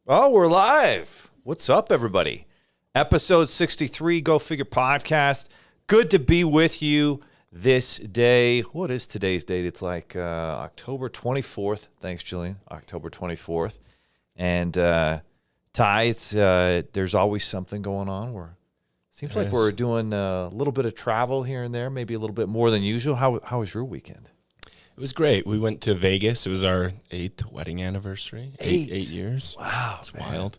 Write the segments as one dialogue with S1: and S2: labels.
S1: Oh, we're live. What's up, everybody? Episode 63, Go Figure Podcast. Good to be with you this day. What is today's date? It's like October 24th. Thanks, Jillian. October 24th. And Ty, it's there's always something going on. Seems like we're doing a little bit of travel here and there, maybe a little bit more than usual. How was your weekend?
S2: It was great. We went to Vegas. It was our 8th wedding anniversay. 8 years.
S1: Wow,
S2: it's wild.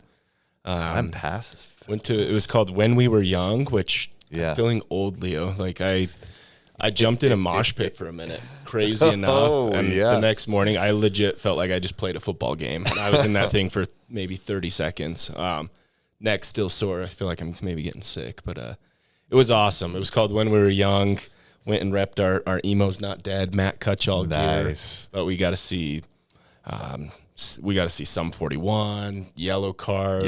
S1: I'm past.
S2: It was called When We Were Young, which I'm feeling old, Leo. Like I jumped in a mosh pit for a minute, crazy enough. And the next morning, I legit felt like I just played a football game. And I was in that thing for maybe 30 seconds. Neck still sore. I feel like I'm maybe getting sick, but it was awesome. It was called When We Were Young. Went and repped our Emo's Not Dead Matt Cutchall gear. But we got to see Sum 41, Yellow Card.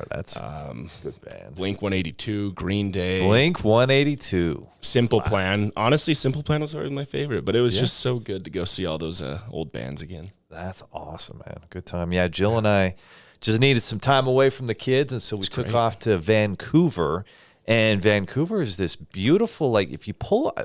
S1: That's good band.
S2: Blink 182, Green Day.
S1: Blink 182.
S2: Simple Plan. Honestly, Simple Plan was always my favorite, but it was just so good to go see all those old bands again.
S1: That's awesome, man. Good time. Yeah, Jill and I just needed some time away from the kids, and so we took off to Vancouver. And Vancouver is this beautiful, like, if you pull I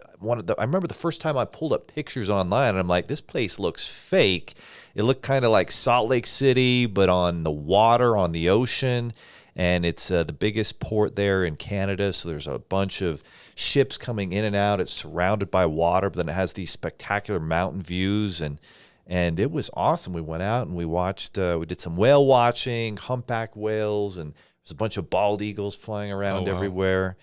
S1: remember the first time I pulled up pictures online, and I'm like, this place looks fake. It looked kind of like Salt Lake City, but on the water, on the ocean. And it's the biggest port there in Canada, so there's a bunch of ships coming in and out. It's surrounded by water, but then it has these spectacular mountain views, and it was awesome. We went out and we watched, we did some whale watching, humpback whales, and there's a bunch of bald eagles flying around everywhere.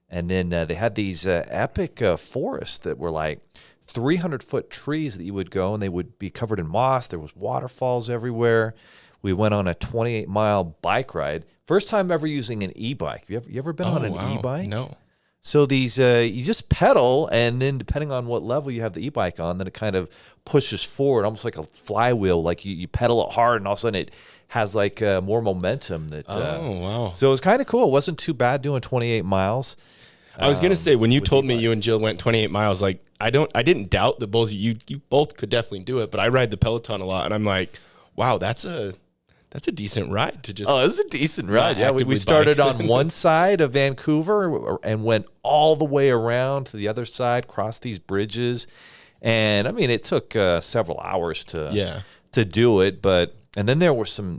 S1: And then they had these epic forests that were like 300-foot trees that you would go, and they would be covered in moss. There was waterfalls everywhere. We went on a 28-mile bike ride. First time ever using an e-bike. You ever been on an e-bike?
S2: No.
S1: So these, you just pedal, and then depending on what level you have the e-bike on, then it kind of pushes forward, almost like a flywheel. Like you pedal it hard, and all of a sudden it has like more momentum. So it was kind of cool. It wasn't too bad doing 28 miles.
S2: I was gonna say, when you told me you and Jill went 28 miles, like I didn't doubt that both you both could definitely do it. But I ride the Peloton a lot, and I'm like, wow, that's a decent ride to just.
S1: Oh, it's a decent ride. Yeah, we started on one side of Vancouver and went all the way around to the other side, crossed these bridges, and I mean it took several hours to do it, but. And then there were some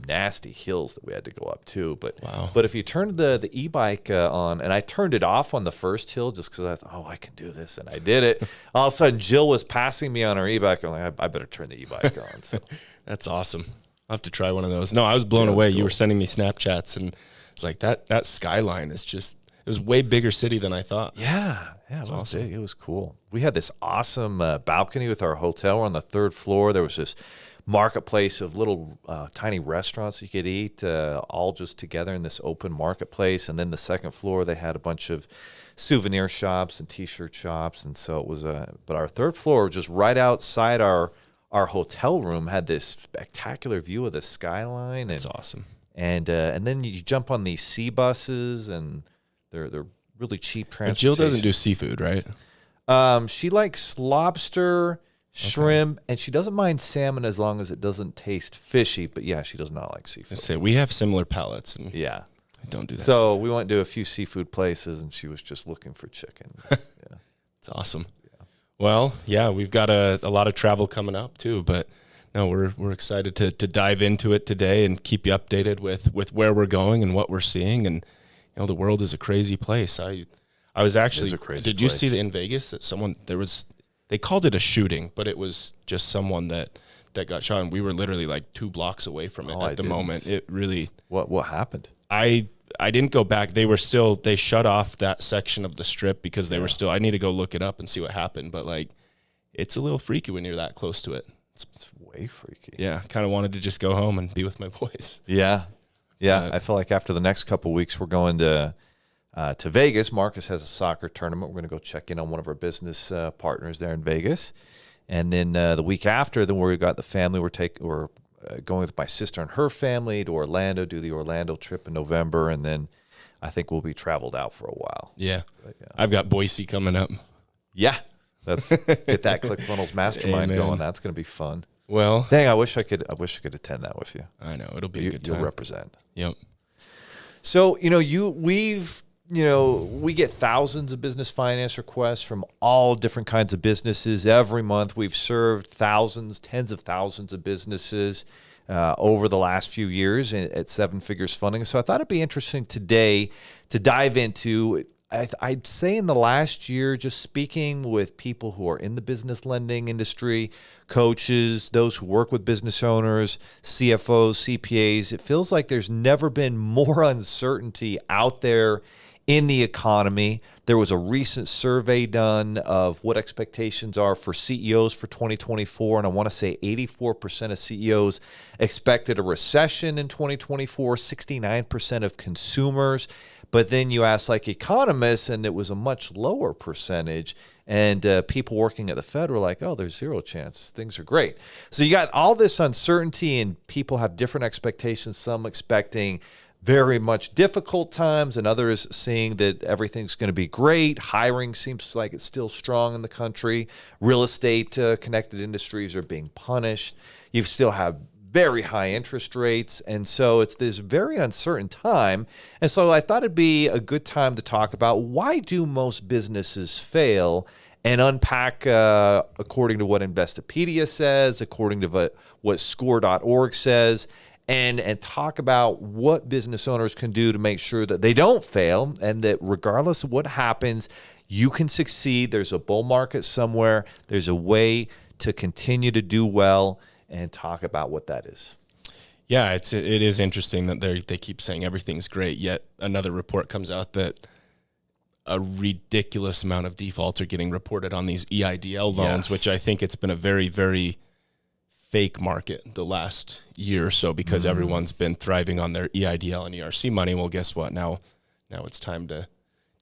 S1: nasty hills that we had to go up too. But if you turned the e-bike on, and I turned it off on the first hill just because I thought, I can do this, and I did it. All of a sudden, Jill was passing me on her e-bike. I'm like, I better turn the e-bike on. So
S2: that's awesome. I'll have to try one of those. No, I was blown away. Cool. You were sending me Snapchats, and it's like that skyline is just. It was a way bigger city than I thought.
S1: Yeah, it was awesome. Big. It was cool. We had this awesome balcony with our hotel. We're on the 3rd floor. There was this marketplace of little tiny restaurants you could eat, all just together in this open marketplace. And then the 2nd floor, they had a bunch of souvenir shops and T-shirt shops. And so it was but our 3rd floor, just right outside our hotel room, had this spectacular view of the skyline.
S2: That's awesome.
S1: And then you jump on these sea buses, and they're really cheap transportation.
S2: But Jill doesn't do seafood, right?
S1: She likes lobster, shrimp, and she doesn't mind salmon as long as it doesn't taste fishy. But yeah, she does not like seafood.
S2: I say we have similar palates, and
S1: I
S2: don't do that.
S1: So we went to a few seafood places, and she was just looking for chicken.
S2: It's awesome. Yeah. Well, we've got a lot of travel coming up too, but no, we're excited to dive into it today and keep you updated with where we're going and what we're seeing. And the world is a crazy place. I was actually. Did you see in Vegas that they called it a shooting, but it was just someone that got shot, and we were literally like 2 blocks away from it at the moment. It really.
S1: What happened?
S2: I didn't go back. They shut off that section of the strip because they were still. I need to go look it up and see what happened, but like, it's a little freaky when you're that close to it.
S1: It's way freaky.
S2: Yeah, kind of wanted to just go home and be with my boys.
S1: Yeah. I feel like after the next couple of weeks, we're going to Vegas. Marcus has a soccer tournament. We're going to go check in on one of our business partners there in Vegas. And then the week after, we got the family. We're going with my sister and her family to Orlando, do the Orlando trip in November. And then I think we'll be traveled out for a while.
S2: Yeah. I've got Boise coming up.
S1: Yeah. Let's get that ClickFunnels mastermind going. That's going to be fun.
S2: Well,
S1: Dang, I wish I could attend that with you.
S2: I know it'll be a good time.
S1: You'll represent.
S2: Yep.
S1: So, we get thousands of business finance requests from all different kinds of businesses. Every month we've served thousands, tens of thousands of businesses over the last few years at Seven Figures Funding. So I thought it'd be interesting today to dive into, I'd say in the last year, just speaking with people who are in the business lending industry, coaches, those who work with business owners, CFOs, CPAs, it feels like there's never been more uncertainty out there in the economy. There was a recent survey done of what expectations are for CEOs for 2024, and I want to say 84% of CEOs expected a recession in 2024, 69% of consumers. But then you ask like economists, and it was a much lower percentage. And people working at the Fed were like, oh, there's zero chance. Things are great. So you got all this uncertainty, and people have different expectations, some expecting very much difficult times, and others seeing that everything's going to be great. Hiring seems like it's still strong in the country. Real estate connected industries are being punished. You still have very high interest rates. And so it's this very uncertain time. And so I thought it'd be a good time to talk about why do most businesses fail, and unpack according to what Investopedia says, according to what score.org says, and talk about what business owners can do to make sure that they don't fail, and that regardless of what happens, you can succeed. There's a bull market somewhere. There's a way to continue to do well, and talk about what that is.
S2: Yeah, it is interesting that they keep saying everything's great, yet another report comes out that a ridiculous amount of defaults are getting reported on these EIDL loans, yes, which I think it's been a very, very fake market the last year or so, because everyone's been thriving on their EIDL and ERC money. Well, guess what? Now it's time to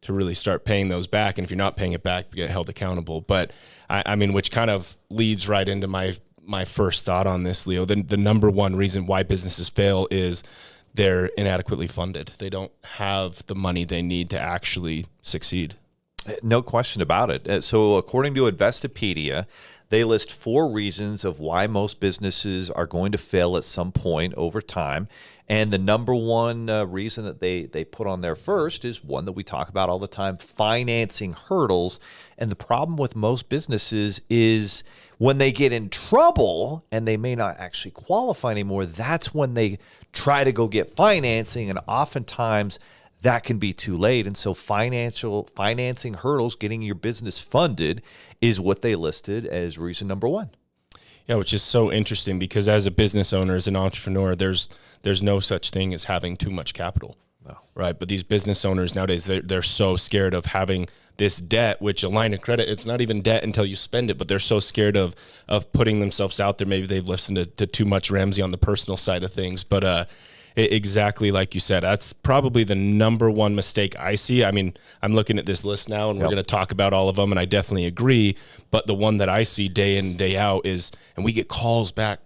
S2: really start paying those back. And if you're not paying it back, you get held accountable. But I mean, which kind of leads right into my first thought on this, Leo. The number one reason why businesses fail is they're inadequately funded. They don't have the money they need to actually succeed.
S1: No question about it. So according to Investopedia, they list 4 reasons of why most businesses are going to fail at some point over time. And the number one reason that they put on there first is one that we talk about all the time: financing hurdles. And the problem with most businesses is when they get in trouble and they may not actually qualify anymore, that's when they try to go get financing, and oftentimes that can be too late. And so financing hurdles, getting your business funded, is what they listed as reason number 1.
S2: Yeah, which is so interesting, because as a business owner, as an entrepreneur, there's no such thing as having too much capital.
S1: No.
S2: Right? But these business owners nowadays, they're so scared of having this debt, which a line of credit, it's not even debt until you spend it, but they're so scared of putting themselves out there. Maybe they've listened to too much Ramsey on the personal side of things, but exactly like you said, that's probably the number one mistake I see. I mean, I'm looking at this list now, and we're going to talk about all of them, and I definitely agree, but the one that I see day in and day out is, and we get calls back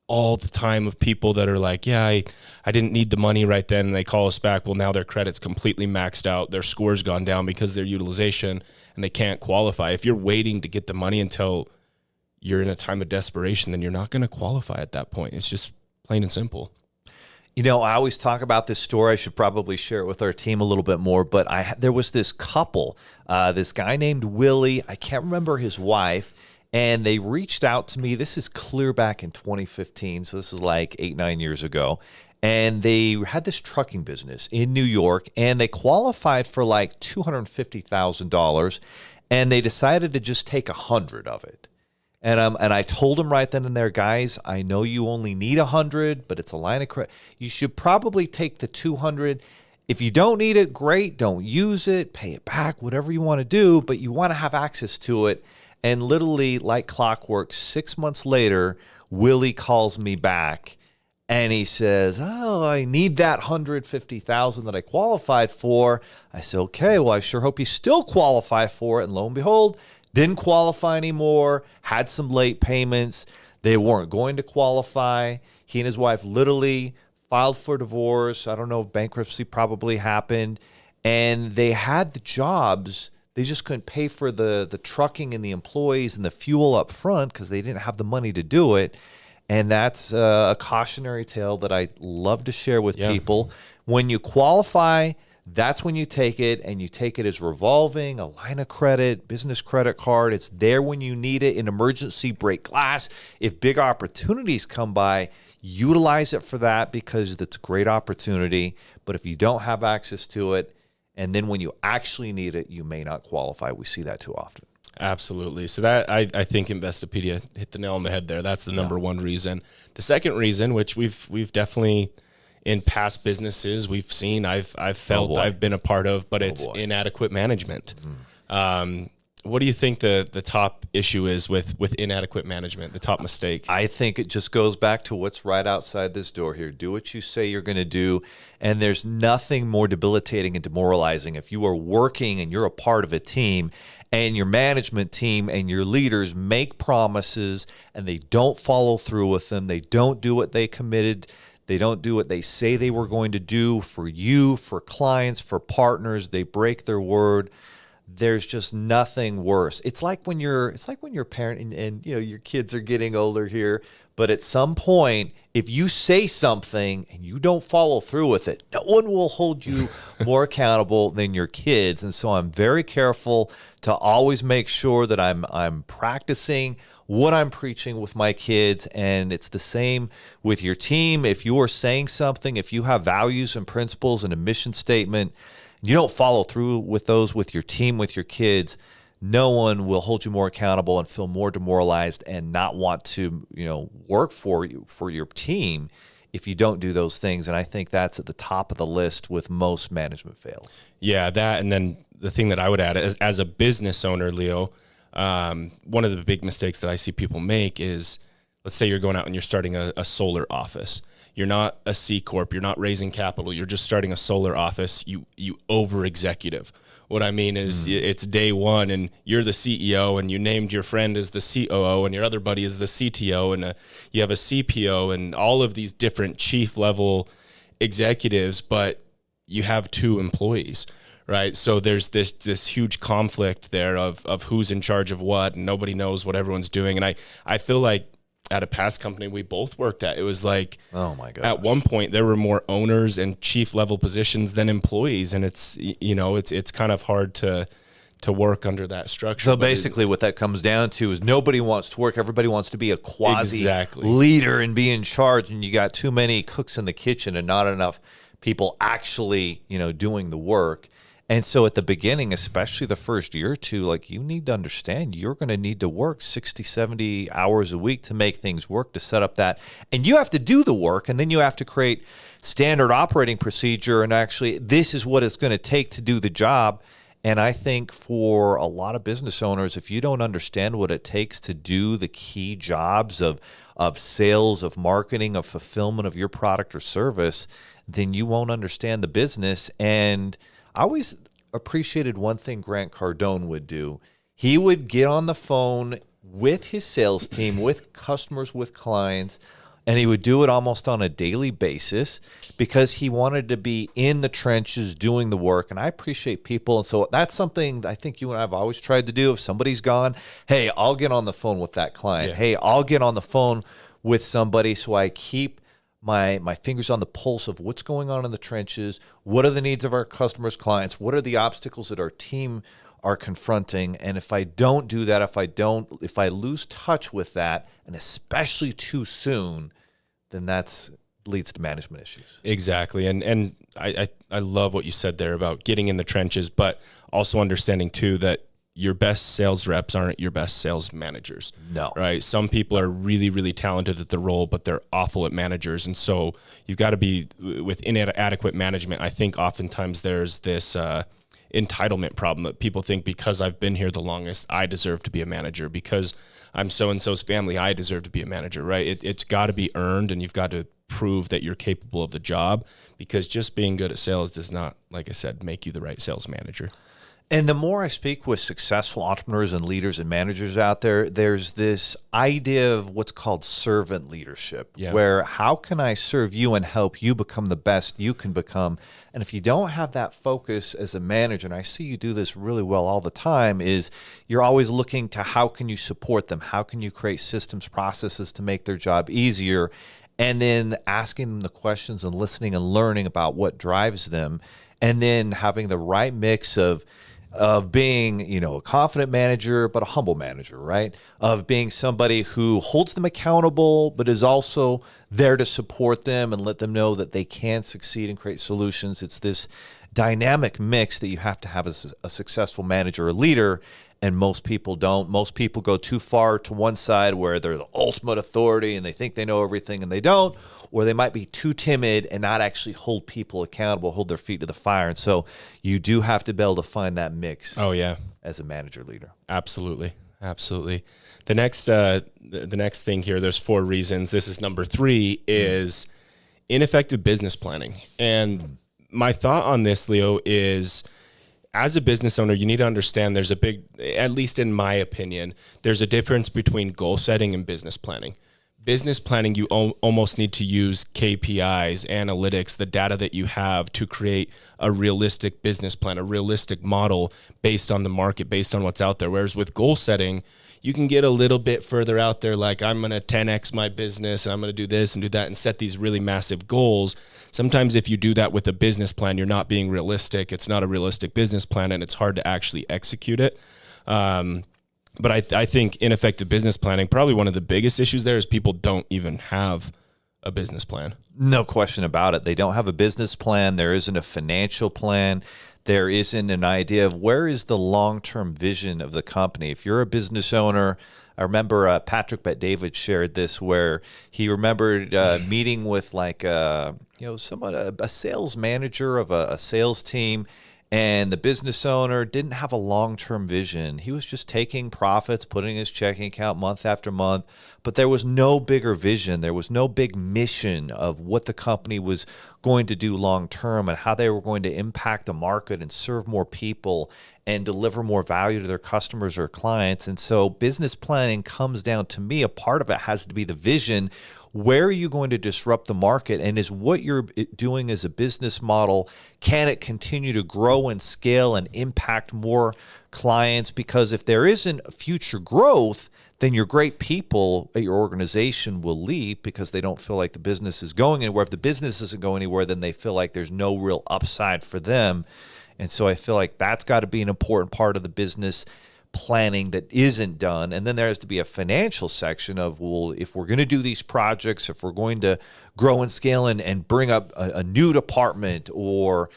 S2: all the time of people that are like, yeah, I didn't need the money right then. And they call us back. Well, now their credit's completely maxed out. Their score's gone down because of their utilization, and they can't qualify. If you're waiting to get the money until you're in a time of desperation, then you're not going to qualify at that point. It's just plain and simple.
S1: You know, I always talk about this story. I should probably share it with our team a little bit more, but there was this couple, this guy named Willie, I can't remember his wife, and they reached out to me. This is clear back in 2015, so this is like 8-9 years ago. And they had this trucking business in New York, and they qualified for like $250,000, and they decided to just take 100 of it. And I told them right then and there, guys, I know you only need 100, but it's a line of credit. You should probably take the 200. If you don't need it, great. Don't use it. Pay it back, whatever you want to do, but you want to have access to it. And literally, like clockwork, 6 months later, Willie calls me back, and he says, oh, I need that $150,000 that I qualified for. I said, okay, well, I sure hope you still qualify for it. And lo and behold, didn't qualify anymore, had some late payments. They weren't going to qualify. He and his wife literally filed for divorce. I don't know if bankruptcy probably happened. And they had the jobs. They just couldn't pay for the trucking and the employees and the fuel up front because they didn't have the money to do it. And that's a cautionary tale that I love to share with people. When you qualify, that's when you take it, and you take it as revolving, a line of credit, business credit card. It's there when you need it, in emergency, break glass. If big opportunities come by, utilize it for that, because it's a great opportunity. But if you don't have access to it, and then when you actually need it, you may not qualify. We see that too often.
S2: Absolutely. So that I think Investopedia hit the nail on the head there. That's the number one reason. The second reason, which we've definitely in past businesses we've seen, I've felt I've been a part of, but it's inadequate management. What do you think the top issue is with inadequate management, the top mistake?
S1: I think it just goes back to what's right outside this door here. Do what you say you're going to do, and there's nothing more debilitating and demoralizing if you are working and you're a part of a team, and your management team and your leaders make promises and they don't follow through with them. They don't do what they committed. They don't do what they say they were going to do for you, for clients, for partners. They break their word. There's just nothing worse. It's like when you're a parent and you know your kids are getting older here, but at some point, if you say something and you don't follow through with it, no one will hold you more accountable than your kids. And so I'm very careful to always make sure that I'm practicing what I'm preaching with my kids. And it's the same with your team. If you are saying something, if you have values and principles and a mission statement, you don't follow through with those with your team, with your kids, no one will hold you more accountable and feel more demoralized and not want to, work for you, for your team, if you don't do those things. And I think that's at the top of the list with most management fails. Yeah,
S2: that. And then the thing that I would add is, as a business owner, Leo, one of the big mistakes that I see people make is, let's say you're going out and you're starting a solar office. You're not a C Corp. You're not raising capital. You're just starting a solar office. You over executive. What I mean is it's day one and you're the CEO and you named your friend as the COO and your other buddy is the CTO and you have a CPO and all of these different chief level executives, but you have 2 employees, right? So there's this huge conflict there of who's in charge of what, and nobody knows what everyone's doing. And I feel like at a past company we both worked at, it was like, oh my gosh, at one point there were more owners and chief level positions than employees, and it's kind of hard to work under that structure.
S1: So basically what that comes down to is nobody wants to work. Everybody wants to be a quasi leader and be in charge, and you got too many cooks in the kitchen and not enough people actually doing the work. And so at the beginning, especially the first year or two, like, you need to understand you're going to need to work 60, 70 hours a week to make things work, to set up that. And you have to do the work, and then you have to create standard operating procedure. And actually, this is what it's going to take to do the job. And I think for a lot of business owners, if you don't understand what it takes to do the key jobs of sales, of marketing, of fulfillment of your product or service, then you won't understand the business. And I always appreciated one thing Grant Cardone would do. He would get on the phone with his sales team, with customers, with clients, and he would do it almost on a daily basis because he wanted to be in the trenches doing the work. And I appreciate people. And so that's something I think you and I have always tried to do. If somebody's gone, hey, I'll get on the phone with that client. Yeah. Hey, I'll get on the phone with somebody, so I keep my fingers on the pulse of what's going on in the trenches. What are the needs of our customers, clients? What are the obstacles that our team are confronting? And if I don't do that, if I lose touch with that, and especially too soon, then that's leads to management issues.
S2: Exactly. And I love what you said there about getting in the trenches, but also understanding too that your best sales reps aren't your best sales managers.
S1: No.
S2: Right? Some people are really, really talented at the role, but they're awful at managers. And so you've got to be with inadequate management. I think oftentimes there's this entitlement problem that people think, because I've been here the longest, I deserve to be a manager. Because I'm so-and-so's family, I deserve to be a manager, right? It's got to be earned, and you've got to prove that you're capable of the job, because just being good at sales does not, like I said, make you the right sales manager.
S1: And the more I speak with successful entrepreneurs and leaders and managers out there, there's this idea of what's called servant leadership, where how can I serve you and help you become the best you can become? And if you don't have that focus as a manager, and I see you do this really well all the time, is you're always looking to how can you support them? How can you create systems, processes to make their job easier? And then asking them the questions and listening and learning about what drives them. And then having the right mix of being, a confident manager, but a humble manager, right? Of being somebody who holds them accountable, but is also there to support them and let them know that they can succeed and create solutions. It's this dynamic mix that you have to have as a successful manager or leader, and most people don't. Most people go too far to one side where they're the ultimate authority and they think they know everything and they don't, or they might be too timid and not actually hold people accountable, hold their feet to the fire. And so you do have to be able to find that mix.
S2: Oh, yeah.
S1: As a manager leader.
S2: Absolutely. The next thing here, there's 4 reasons. This is number 3, is ineffective business planning. And my thought on this, Leo, is as a business owner, you need to understand there's a big, at least in my opinion, there's a difference between goal setting and business planning. Business planning, you almost need to use KPIs, analytics, the data that you have to create a realistic business plan, a realistic model based on the market, based on what's out there. Whereas with goal setting, you can get a little bit further out there, like I'm going to 10x my business and I'm going to do this and do that and set these really massive goals. Sometimes if you do that with a business plan, you're not being realistic. It's not a realistic business plan and it's hard to actually execute it. But I think ineffective business planning, probably one of the biggest issues there is people don't even have a business plan.
S1: No question about it. They don't have a business plan. There isn't a financial plan. There isn't an idea of where is the long-term vision of the company. If you're a business owner, I remember Patrick Bet-David shared this where he remembered meeting with a sales manager of a sales team. And the business owner didn't have a long-term vision. He was just taking profits, putting in his checking account month after month, but there was no bigger vision. There was no big mission of what the company was going to do long-term and how they were going to impact the market and serve more people and deliver more value to their customers or clients. And so business planning comes down to me, a part of it has to be the vision. Where are you going to disrupt the market? And is what you're doing as a business model, can it continue to grow and scale and impact more clients? Because if there isn't future growth, then your great people at your organization will leave because they don't feel like the business is going anywhere. If the business isn't going anywhere, then they feel like there's no real upside for them. And so I feel like that's got to be an important part of the business planning that isn't done. And then there has to be a financial section of, well, if we're going to do these projects, if we're going to grow and scale and bring up a new department or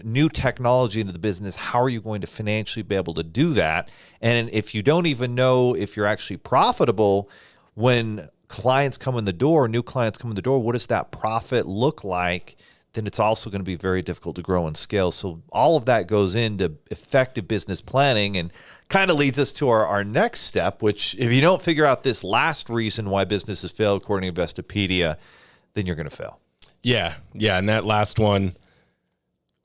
S1: new technology into the business, how are you going to financially be able to do that? And if you don't even know if you're actually profitable, when clients come in the door, new clients come in the door, what does that profit look like? Then it's also going to be very difficult to grow and scale. So all of that goes into effective business planning and kind of leads us to our next step, which if you don't figure out this last reason why businesses fail, according to Investopedia, then you're going to fail.
S2: Yeah. And that last one,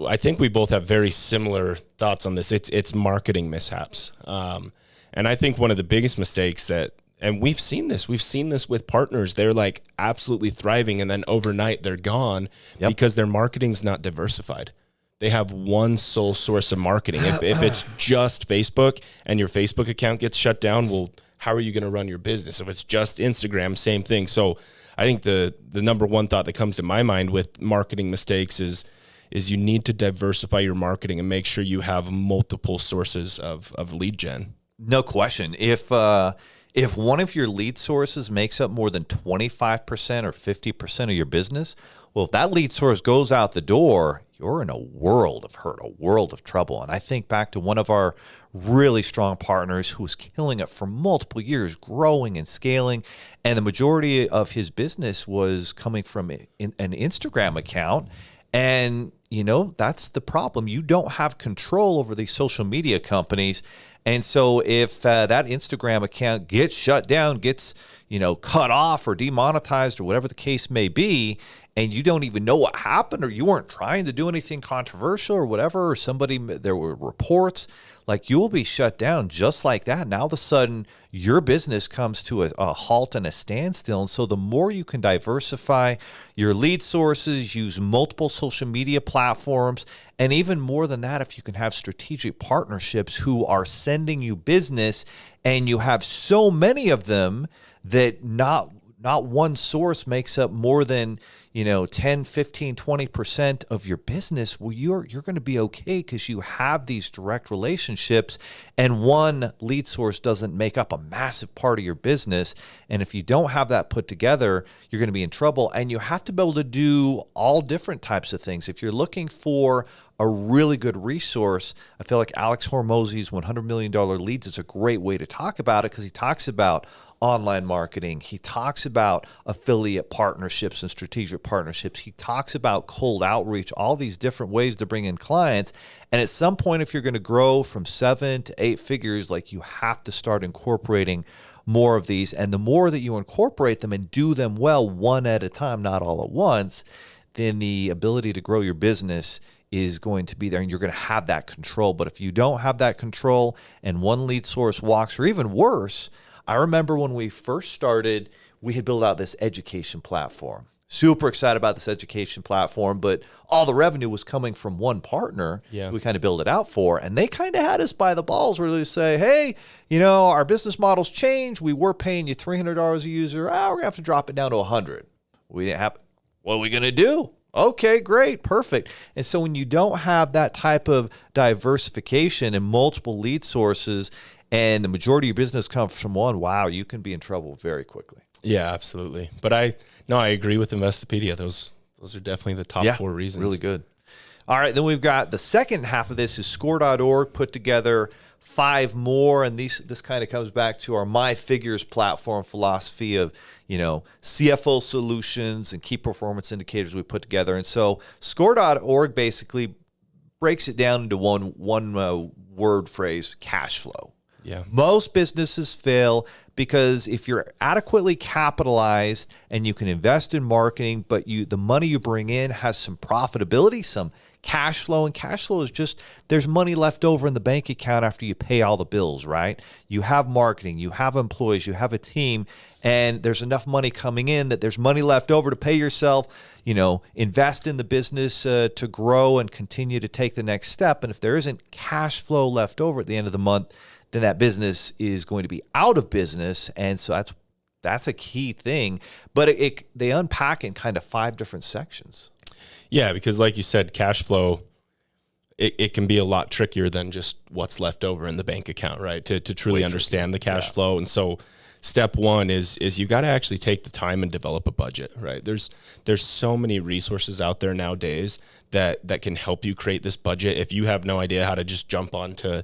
S2: I think we both have very similar thoughts on this. It's marketing mishaps. And I think one of the biggest mistakes and we've seen this with partners. They're like absolutely thriving and then overnight they're gone because their marketing's not diversified. They have one sole source of marketing. If it's just Facebook and your Facebook account gets shut down, well, how are you going to run your business? If it's just Instagram, same thing. So I think the number one thought that comes to my mind with marketing mistakes is you need to diversify your marketing and make sure you have multiple sources of lead gen.
S1: No question. If one of your lead sources makes up more than 25% or 50% of your business, well, if that lead source goes out the door, you're in a world of hurt, a world of trouble. And I think back to one of our really strong partners who was killing it for multiple years, growing and scaling. And the majority of his business was coming from an Instagram account. And, that's the problem. You don't have control over these social media companies. And so if that Instagram account gets shut down, gets cut off or demonetized or whatever the case may be, and you don't even know what happened, or you weren't trying to do anything controversial or whatever, or there were reports, like you will be shut down just like that. Now all of a sudden your business comes to a halt and a standstill. And so the more you can diversify your lead sources, use multiple social media platforms, and even more than that, if you can have strategic partnerships who are sending you business, and you have so many of them that not one source makes up more than 10, 15, 20% of your business, well, you're going to be okay because you have these direct relationships, and one lead source doesn't make up a massive part of your business. And if you don't have that put together, you're going to be in trouble. And you have to be able to do all different types of things. If you're looking for a really good resource, I feel like Alex Hormozy's $100 million Leads is a great way to talk about it, because he talks about online marketing. He talks about affiliate partnerships and strategic partnerships. He talks about cold outreach, all these different ways to bring in clients. And at some point, if you're going to grow from 7 to 8 figures, like, you have to start incorporating more of these. And the more that you incorporate them and do them well, one at a time, not all at once, then the ability to grow your business is going to be there, and you're going to have that control. But if you don't have that control and one lead source walks, or even worse, I remember when we first started, we had built out this education platform. Super excited about this education platform, but all the revenue was coming from one partner.
S2: Yeah.
S1: We kind of built it out for, and they kind of had us by the balls, where they say, hey, our business model's changed. We were paying you $300 a user. We're going to have to drop it down to $100. We didn't have, what are we going to do? Okay, great, perfect. And so when you don't have that type of diversification and multiple lead sources, and the majority of your business comes from one, wow, you can be in trouble very quickly.
S2: Yeah, absolutely. But I agree with Investopedia. Those are definitely the top 4 reasons.
S1: Really good. All right, then we've got the second half of this is score.org put together 5 more, and this kind of comes back to our My Figures platform philosophy of, CFO solutions and key performance indicators we put together. And so score.org basically breaks it down into one word phrase: cash flow.
S2: Yeah.
S1: Most businesses fail because if you're adequately capitalized and you can invest in marketing, but the money you bring in has some profitability, some cash flow, and cash flow is just, there's money left over in the bank account after you pay all the bills, right? You have marketing, you have employees, you have a team, and there's enough money coming in that there's money left over to pay yourself, invest in the business to grow and continue to take the next step. And if there isn't cash flow left over at the end of the month, then that business is going to be out of business. And so that's a key thing. But they unpack in kind of 5 different sections.
S2: Yeah, because like you said, cash flow, it can be a lot trickier than just what's left over in the bank account, right? To truly understand the cash flow. And so step 1 is you got to actually take the time and develop a budget, right? There's so many resources out there nowadays that can help you create this budget. If you have no idea how to just jump onto,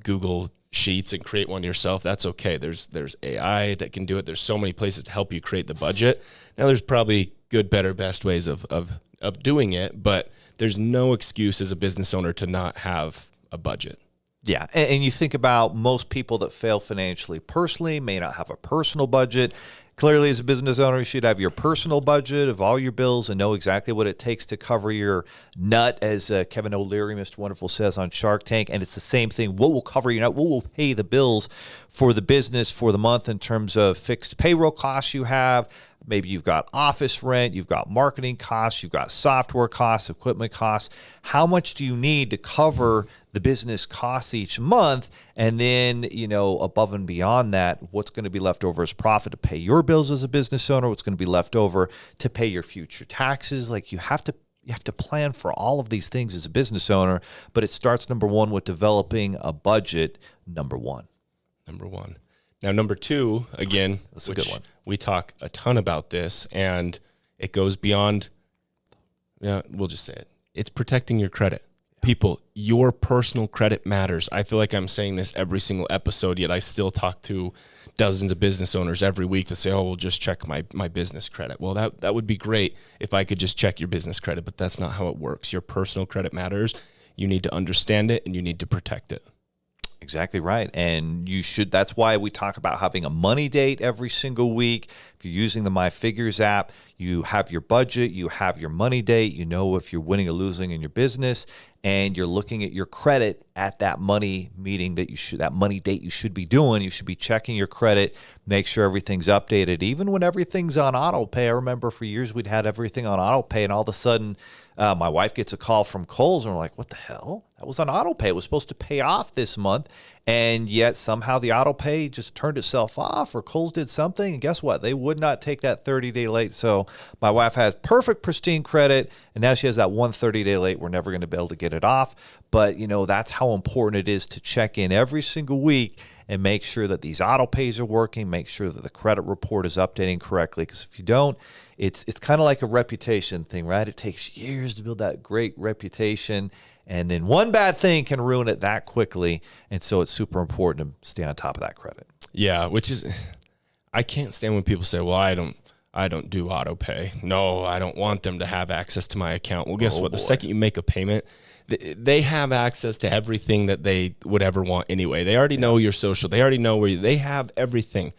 S2: Google Sheets and create one yourself, that's okay. There's AI that can do it. There's so many places to help you create the budget. Now there's probably good, better, best ways of doing it, but there's no excuse as a business owner to not have a budget.
S1: Yeah, and you think about most people that fail financially personally may not have a personal budget. Clearly, as a business owner, you should have your personal budget of all your bills and know exactly what it takes to cover your nut, as Kevin O'Leary, Mr. Wonderful, says on Shark Tank. And it's the same thing. What will cover your nut? What will pay the bills for the business for the month in terms of fixed payroll costs you have? Maybe you've got office rent, you've got marketing costs, you've got software costs, equipment costs. How much do you need to cover the business costs each month? And then, above and beyond that, what's going to be left over as profit to pay your bills as a business owner? What's going to be left over to pay your future taxes? Like, you have to plan for all of these things as a business owner, but it starts, number 1, with developing a budget, number 1.
S2: Now, number 2, again,
S1: that's a good one.
S2: We talk a ton about this, and it goes beyond, we'll just say it. It's protecting your credit. People, your personal credit matters. I feel like I'm saying this every single episode, yet I still talk to dozens of business owners every week to say, oh, we'll just check my business credit. Well, that would be great if I could just check your business credit, but that's not how it works. Your personal credit matters. You need to understand it, and you need to protect it.
S1: Exactly right. And that's why we talk about having a money date every single week. If you're using the My Figures app, you have your budget, you have your money date, you know if you're winning or losing in your business, and you're looking at your credit at that money meeting that money date you should be doing. You should be checking your credit, make sure everything's updated, even when everything's on auto pay. I remember for years we'd had everything on auto pay, and all of a sudden my wife gets a call from Kohl's, and we're like, what the hell? That was on auto pay. It was supposed to pay off this month, and yet somehow the auto pay just turned itself off, or Kohl's did something, and guess what? They would not take that 30-day late. So my wife has perfect, pristine credit, and now she has that one 30-day late. We're never going to be able to get it off. But, that's how important it is to check in every single week and make sure that these auto pays are working, make sure that the credit report is updating correctly. Because if you don't, it's kind of like a reputation thing, right? It takes years to build that great reputation, and then one bad thing can ruin it that quickly. And so it's super important to stay on top of that credit.
S2: Yeah, which is, I can't stand when people say, well, I don't do auto pay. No, I don't want them to have access to my account. Well, guess what? Boy. The second you make a payment, they have access to everything that they would ever want anyway. They already know your social. They already know they have everything.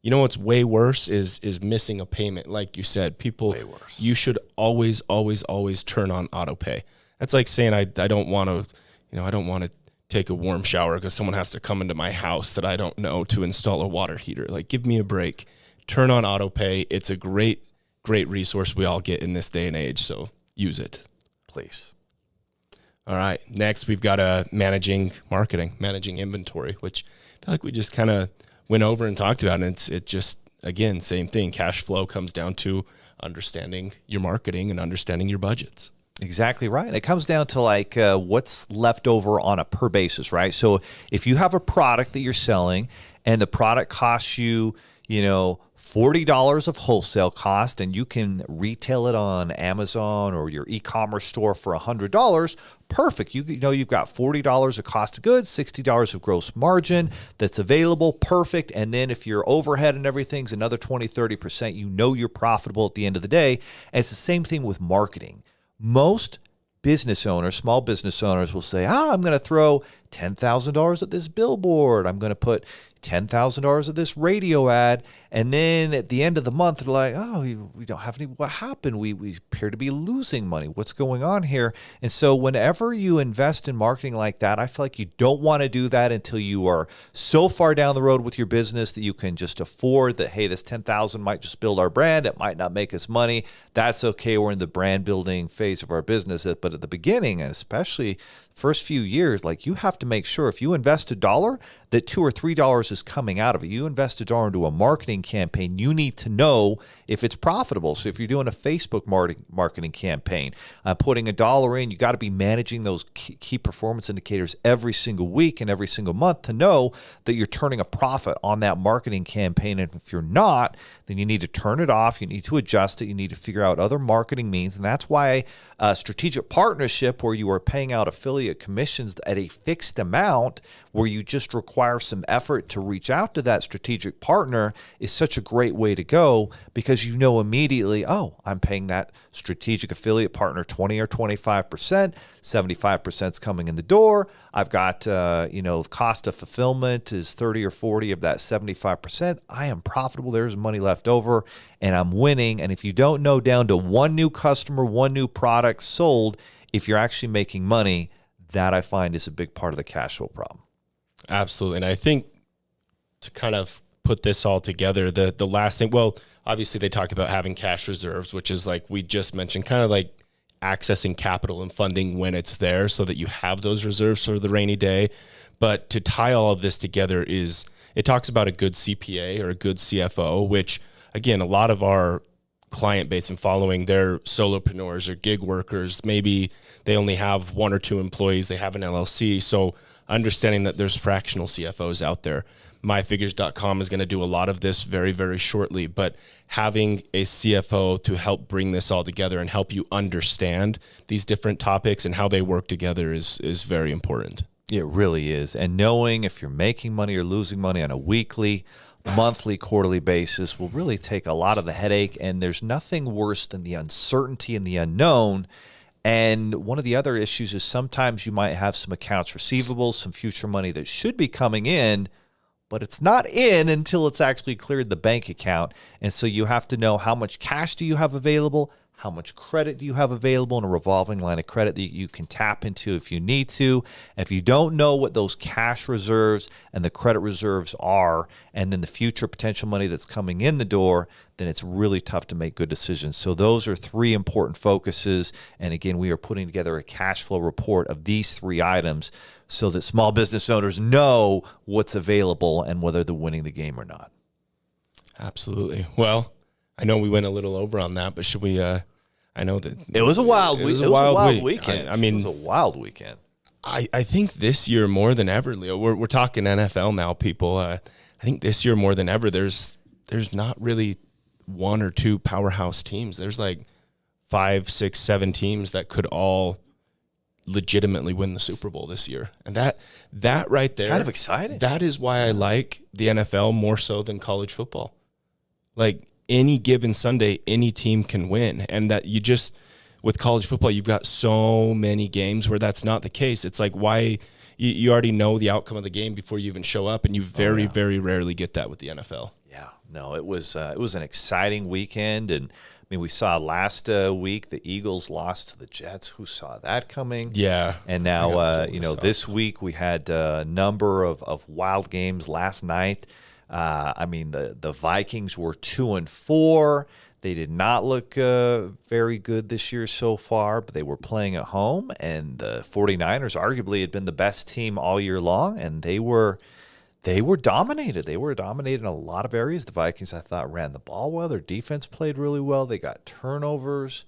S2: You know what's way worse is missing a payment. Like you said, people, you should always, always, always turn on auto pay. That's like saying I don't want to take a warm shower because someone has to come into my house that I don't know to install a water heater. Like, give me a break. Turn on auto pay. It's a great, great resource we all get in this day and age. So use it,
S1: please.
S2: All right. Next, we've got managing marketing, managing inventory, which I feel like we just kind of went over and talked about. And it's just, again, same thing. Cash flow comes down to understanding your marketing and understanding your budgets.
S1: Exactly right. It comes down to like what's left over on a per basis, right? So if you have a product that you're selling and the product costs you, $40 of wholesale cost, and you can retail it on Amazon or your e-commerce store for $100, perfect. You've got $40 of cost of goods, $60 of gross margin that's available, perfect. And then if your overhead and everything's another 20, 30%, you're profitable at the end of the day. And it's the same thing with marketing. Most business owners, small business owners will say, I'm going to throw $10,000 at this billboard. I'm going to put $10,000 of this radio ad. And then at the end of the month, they're like, we don't have any, what happened? We appear to be losing money. What's going on here? And so whenever you invest in marketing like that, I feel like you don't want to do that until you are so far down the road with your business that you can just afford that, hey, this $10,000 might just build our brand. It might not make us money. That's okay. We're in the brand building phase of our business. But at the beginning, and especially first few years, like, you have to make sure if you invest $1, that $2 or $3 is coming out of it. You invest $1 into a marketing campaign, you need to know if it's profitable. So if you're doing a Facebook marketing campaign, putting $1 in, you got to be managing those key performance indicators every single week and every single month to know that you're turning a profit on that marketing campaign. And if you're not, then you need to turn it off. You need to adjust it. You need to figure out other marketing means. And that's why a strategic partnership, where you are paying out affiliate commissions at a fixed amount, where you just require some effort to reach out to that strategic partner, is such a great way to go, because you know immediately, I'm paying that strategic affiliate partner 20 or 25%, 75% is coming in the door. I've got, cost of fulfillment is 30 or 40 of that 75%. I am profitable. There's money left over and I'm winning. And if you don't know down to one new customer, one new product sold, if you're actually making money, that I find is a big part of the cash flow problem.
S2: Absolutely. And I think to kind of put this all together, the last thing, well, obviously they talk about having cash reserves, which is like we just mentioned, kind of like accessing capital and funding when it's there so that you have those reserves for the rainy day. But to tie all of this together it talks about a good CPA or a good CFO, which again, a lot of our client base and following, they're solopreneurs or gig workers. Maybe they only have 1 or 2 employees. They have an LLC. So understanding that there's fractional CFOs out there. MyFigures.com is going to do a lot of this very, very shortly, but having a CFO to help bring this all together and help you understand these different topics and how they work together is very important.
S1: It really is. And knowing if you're making money or losing money on a weekly, monthly, quarterly basis will really take a lot of the headache. And there's nothing worse than the uncertainty and the unknown. And one of the other issues is sometimes you might have some accounts receivables, some future money that should be coming in, but it's not in until it's actually cleared the bank account. And so you have to know how much cash do you have available, how much credit do you have available in a revolving line of credit that you can tap into if you need to. If you don't know what those cash reserves and the credit reserves are, and then the future potential money that's coming in the door, then it's really tough to make good decisions. So those are 3 important focuses. And again, we are putting together a cash flow report of these 3 items so that small business owners know what's available and whether they're winning the game or not.
S2: Absolutely. Well, I know we went a little over on that, but should we? I know that
S1: it was a wild week. It was a wild weekend.
S2: I mean,
S1: it was a wild weekend.
S2: I think this year more than ever, Leo. We're talking NFL now, people. I think this year more than ever, there's not really 1 or 2 powerhouse teams. There's like 5, 6, 7 teams that could all legitimately win the Super Bowl this year, and that right there,
S1: kind of exciting.
S2: That is why I like the NFL more so than college football. Like any given Sunday, any team can win, and that you just with college football, you've got so many games where that's not the case. It's like why you already know the outcome of the game before you even show up, and you very rarely get that with the NFL.
S1: Yeah, no, it was an exciting weekend, and I mean, we saw last week the Eagles lost to the Jets. Who saw that coming?
S2: Yeah.
S1: And now, this week we had a number of wild games last night. I mean, the Vikings were 2-4. They did not look very good this year so far, but they were playing at home. And the 49ers arguably had been the best team all year long, and they were dominated. They were dominated in a lot of areas. The Vikings, I thought, ran the ball well. Their defense played really well. They got turnovers.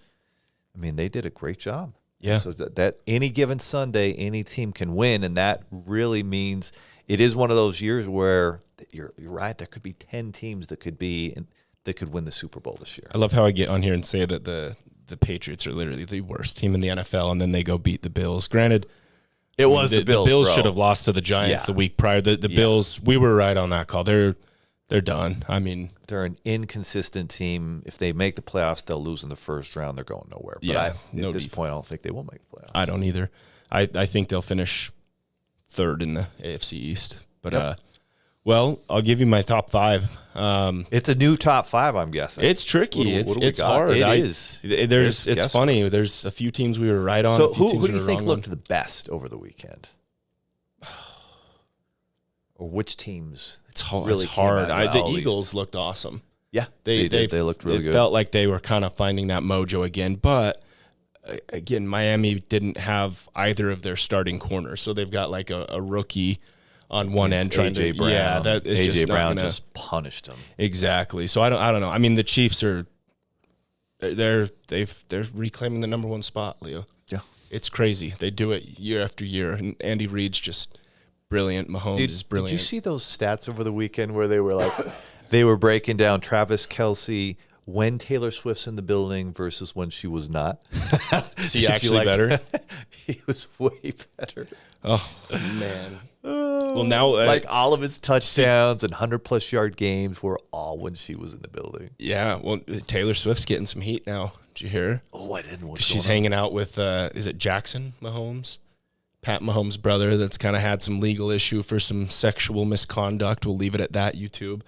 S1: I mean, they did a great job.
S2: Yeah.
S1: So that any given Sunday, any team can win, and that really means it is one of those years where you're right. There could be 10 teams that could win the Super Bowl this year.
S2: I love how I get on here and say that the Patriots are literally the worst team in the NFL, and then they go beat the Bills. Granted,
S1: it was the Bills.
S2: The Bills should have lost to the Giants the week prior. The Bills, we were right on that call. They're done. I mean,
S1: they're an inconsistent team. If they make the playoffs, they'll lose in the first round. They're going nowhere. But at this point, I don't think they will make the playoffs.
S2: I don't either. I think they'll finish 3rd in the AFC East. But well, I'll give you my top 5.
S1: It's a new top 5, I'm guessing.
S2: It's tricky. It's hard.
S1: It is.
S2: It's funny. There's a few teams we were right on.
S1: So who do you think looked the best over the weekend? Or which teams?
S2: It's hard.
S1: Really
S2: it's hard. The
S1: well,
S2: Eagles looked awesome.
S1: Yeah, they did. They looked really good.
S2: It felt like they were kind of finding that mojo again. But again, Miami didn't have either of their starting corners, so they've got like a rookie on one end trying to
S1: Brown.
S2: Yeah, that is
S1: AJ
S2: just
S1: Brown just punished him.
S2: Exactly. So I don't know. I mean, the Chiefs they're reclaiming the number 1 spot, Leo.
S1: Yeah.
S2: It's crazy. They do it year after year, and Andy Reid's just brilliant. Mahomes is brilliant.
S1: Did you see those stats over the weekend where they were like they were breaking down Travis Kelce when Taylor Swift's in the building versus when she was not?
S2: Is he actually better?
S1: He was way better.
S2: Oh man. Well, now
S1: like all of his touchdowns and 100+ yard games were all when she was in the building.
S2: Yeah. Well, Taylor Swift's getting some heat now. Did you hear?
S1: Oh, I didn't.
S2: She's hanging out with is it Jackson Mahomes? Pat Mahomes' brother, that's kind of had some legal issue for some sexual misconduct. We'll leave it at that, YouTube.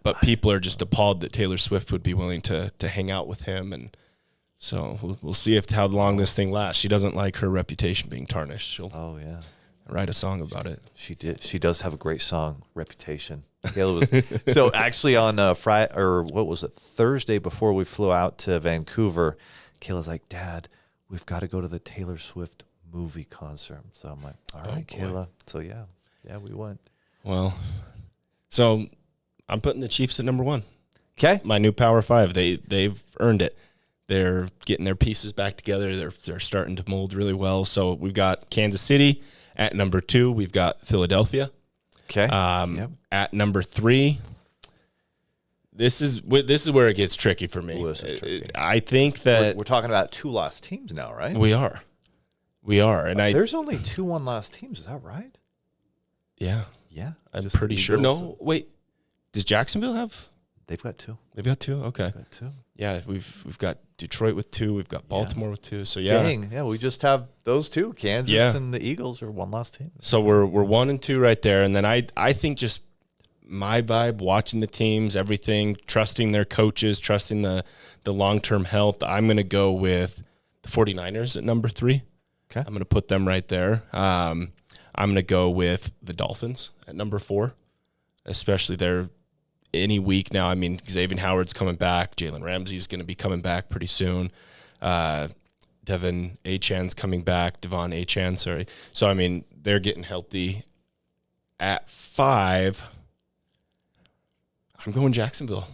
S2: But people are just appalled that Taylor Swift would be willing to hang out with him, and so we'll see how long this thing lasts. She doesn't like her reputation being tarnished. She'll write a song about it.
S1: She did. She does have a great song, Reputation. So actually on Friday, or what was it, Thursday before we flew out to Vancouver, Kayla's like, Dad, we've got to go to the Taylor Swift movie concert. So I'm like, all right, Kayla. So yeah, we went.
S2: Well, so I'm putting the Chiefs at number 1.
S1: Okay,
S2: my new Power 5. They've earned it. They're getting their pieces back together. They're starting to mold really well. So we've got Kansas City at number 2. We've got Philadelphia.
S1: Okay.
S2: At number 3. This is where it gets tricky for me. I think that
S1: we're talking about 2 lost teams now, right?
S2: We are, and
S1: there's only 2 1-loss teams. Is that right?
S2: Yeah, I'm pretty sure. No, wait. Does Jacksonville have?
S1: They've got 2.
S2: They've got 2. Okay.
S1: They've got 2.
S2: Yeah, we've got Detroit with 2. We've got Baltimore with 2. So yeah,
S1: Dang, yeah, we just have those 2. Kansas and the Eagles are one lost team.
S2: So we're 1-2 right there. And then I think just my vibe, watching the teams, everything, trusting their coaches, trusting the long-term health. I'm going to go with the 49ers at number 3.
S1: Okay.
S2: I'm going to put them right there. I'm going to go with the Dolphins at number 4, especially they're any week now. I mean, Xavier Howard's coming back. Jalen Ramsey's going to be coming back pretty soon. Devon Achan's coming back. Devon Achan, sorry. So, I mean, they're getting healthy. At 5, I'm going Jacksonville.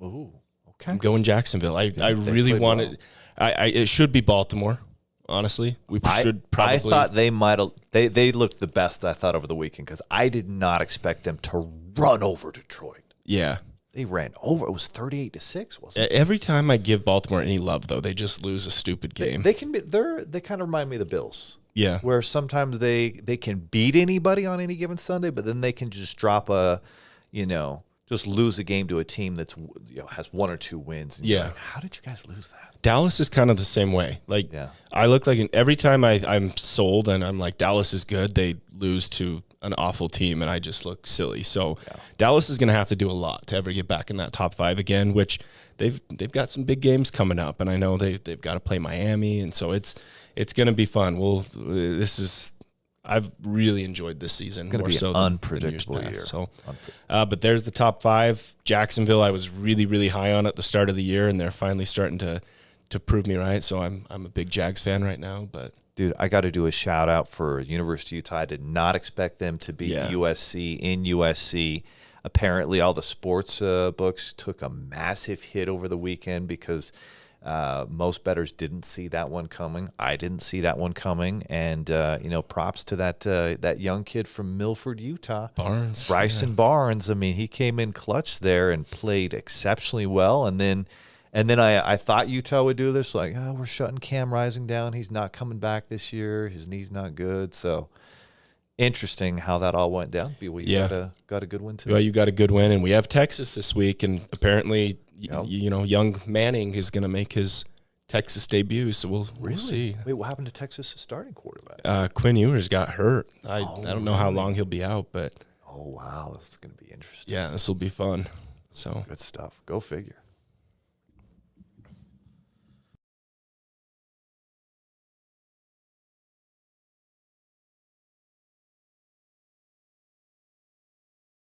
S1: Ooh, okay.
S2: I'm going Jacksonville. I really want it. It should be Baltimore, honestly. We should probably.
S1: I thought they might have. They looked the best, I thought, over the weekend, because I did not expect them to run over Detroit.
S2: Yeah.
S1: They ran over. It was 38-6, wasn't it?
S2: Every time I give Baltimore any love, though, they just lose a stupid game.
S1: They can be. They kind of remind me of the Bills.
S2: Yeah.
S1: Where sometimes they can beat anybody on any given Sunday, but then they can just drop just lose a game to a team that's has 1 or 2 wins. And you're like, how did you guys lose that?
S2: Dallas is kind of the same way. Like, I look like every time I'm sold and I'm like, Dallas is good, they lose to an awful team, and I just look silly. So Dallas is going to have to do a lot to ever get back in that top 5 again, which they've got some big games coming up, and I know they've got to play Miami, and so it's going to be fun. I've really enjoyed this season.
S1: It's going to be an unpredictable year.
S2: So, but there's the top 5. Jacksonville, I was really, really high on at the start of the year, and they're finally starting to prove me right. So I'm a big Jags fan right now. But
S1: dude, I got to do a shout out for University of Utah. I did not expect them to beat USC in USC. Apparently, all the sports books took a massive hit over the weekend because most bettors didn't see that one coming. I didn't see that one coming, and props to that young kid from Milford, Utah,
S2: Barnes,
S1: Bryson Barnes. I mean, he came in clutch there and played exceptionally well. And then I thought Utah would do this, like, we're shutting Cam Rising down. He's not coming back this year. His knee's not good. So interesting how that all went down. BYU got a good win too.
S2: Well, you got a good win, and we have Texas this week, and apparently. Young Manning is going to make his Texas debut, so we'll see.
S1: Wait, what happened to Texas' starting quarterback?
S2: Quinn Ewers got hurt. I don't know how long he'll be out, but
S1: wow, this is going to be interesting.
S2: Yeah, this will be fun. So
S1: good stuff. Go figure.